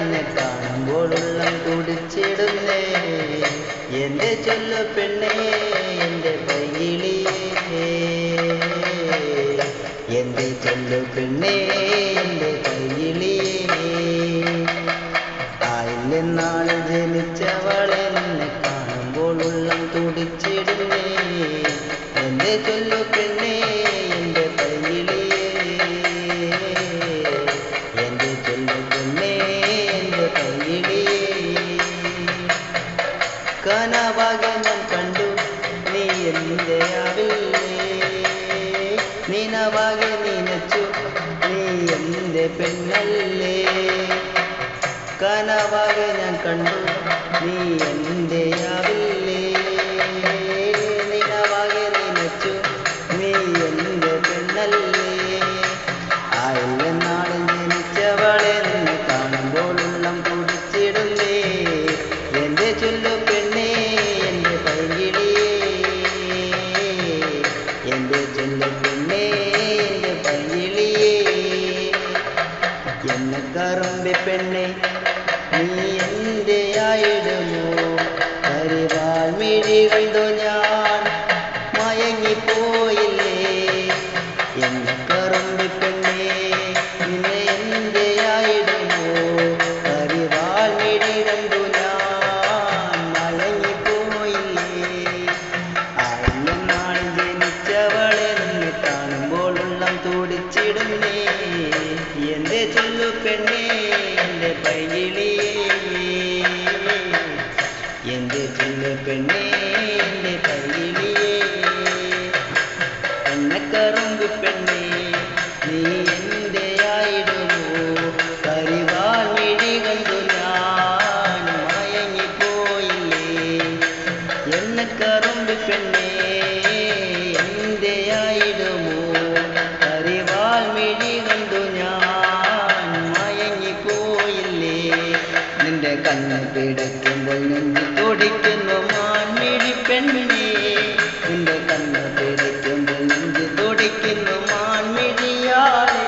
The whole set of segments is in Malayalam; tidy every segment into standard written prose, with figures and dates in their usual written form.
നിന്നെ കാണുമ്പോൾ ഉള്ളം തുടിച്ചിടുന്നേ. എന്റെ ചൊല്ലു പെണ്ണേ എന്റെ പൈകിളിയേ, എന്റെ ചൊല്ലു പെണ്ണേ എന്റെ പൈകിളിയേ. ആയില്ലെന്നാൾ ജനിച്ചവളെ നിന്നെ കാണുമ്പോൾ ഉള്ളം തുടിച്ചിടുന്നേ. എന്റെ ചൊല്ലു പെണ്ണേ എന്റെ പൈകിളിയേ, എന്റെ ചൊല്ലു പെണ്ണേ എന്റെ പൈകിളിയേ. കനവാകെ ഞാൻ കണ്ടു നീ എന്റെ ആവില്ലേ, നിനവാകെ നനച്ചു നീ എന്റെ പെണ്ണല്ലേ. കനവാകെ ഞാൻ കണ്ടു നീ എന്റെ ആവില്ലേ, നിനവാകെ നനച്ചു നീ എന്റെ പെണ്ണല്ലേ. ആയില്ലെന്നാളും ജനിച്ചവളെ നിന്നെ കാണുമ്പോൾ ഉള്ളം തുടിച്ചിടുന്നേ. എന്റെ ചൊല്ലു പെണ്ണേ എന്റെ പൈകിളിയേ, എന്റെ ചൊല്ലു പെണ്ണേ എന്റെ പൈകിളിയേ. എന്നെ കറുമ്പി പെണ്ണെ നീ എന്റെ ആയിടുമോ, കരിവാൾ മിഴി കണ്ടു ഞാൻ മയങ്ങിപ്പോയില്ലേ. എന്നെ കറുമ്പി പെണ്ണെ നിന്നെ എന്റെ ആയിടുമോ, കരിവാൾ മിഴി കണ്ടു ഞാൻ മയങ്ങിപ്പോയില്ലേ. ആയില്ലെന്നാൾ ജനിച്ചവളെ നിന്നെ കാണുമ്പോൾ ഉള്ളം തുടിച്ചിടുന്നേ. എന്റെ ചൊല്ലു പെണ്ണേ എന്റെ പൈകിളിയേ, എന്റെ ചൊല്ലു പെണ്ണേ എന്റെ പൈകിളിയേ. എന്നെ കറുമ്പി പെണ്ണേ നീ എന്റെ ആയിടുമോ, കരിവാൾ മിഴി കണ്ടു ഞാൻ മയങ്ങിപ്പോയില്ലേ. എന്നെ കറുമ്പി പെണ്ണേ എന്റെ ആയിടുമോ, കരിവാൾ മിഴി കണ്ടു ഞാൻ മയങ്ങിപ്പോയില്ലേ. നിന്റെ കണ്ണ് പിടയ്ക്കുമ്പോൾ നെഞ്ചു തുടിക്കുന്നു മാൻമിഴി പെണ്ണേ, നിന്റെ കണ്ണ് പിടയ്ക്കുമ്പോൾ നെഞ്ചു തുടിക്കുന്നു മാൻമിഴിയാളേ.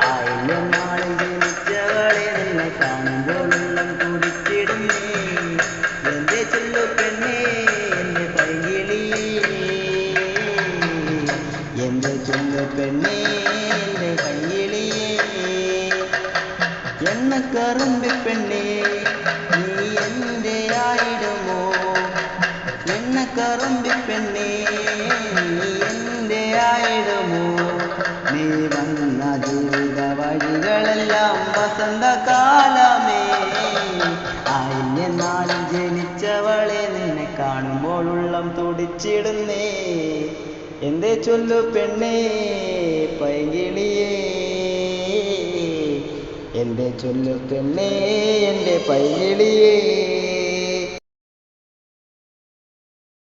ആയില്ലെന്നാൾ ജനിച്ചവളെ നിന്നെ കാണുമ്പോൾ ഉള്ളം തുടിച്ചിടുന്നേ. എന്റെ ചൊല്ലു പെണ്ണേ എന്റെ പൈകിളിയേ, എന്റെ ചൊല്ലു പെണ്ണേ എന്റെ പൈകിളിയേ. എന്നെ കറുമ്പി പെണ്ണേ നീ എന്റെ ആയിടുമോ, എന്നെ കറുമ്പി പെണ്ണേ നീ എന്റെ ആയിടുമോ. നീ വന്ന ജീവിത വഴികളെല്ലാം വസന്തകാലമേ. ആയില്ലെന്നാളും ജനിച്ചവളെ നിന്നെ കാണുമ്പോൾ ഉള്ളം തുടിച്ചിടുന്നേ. എന്റെ ചൊല്ലു പെണ്ണേ പൈകിളിയേ, എന്റെ ചൊല്ലു പെണ്ണേ എന്റെ പൈകിളിയേ.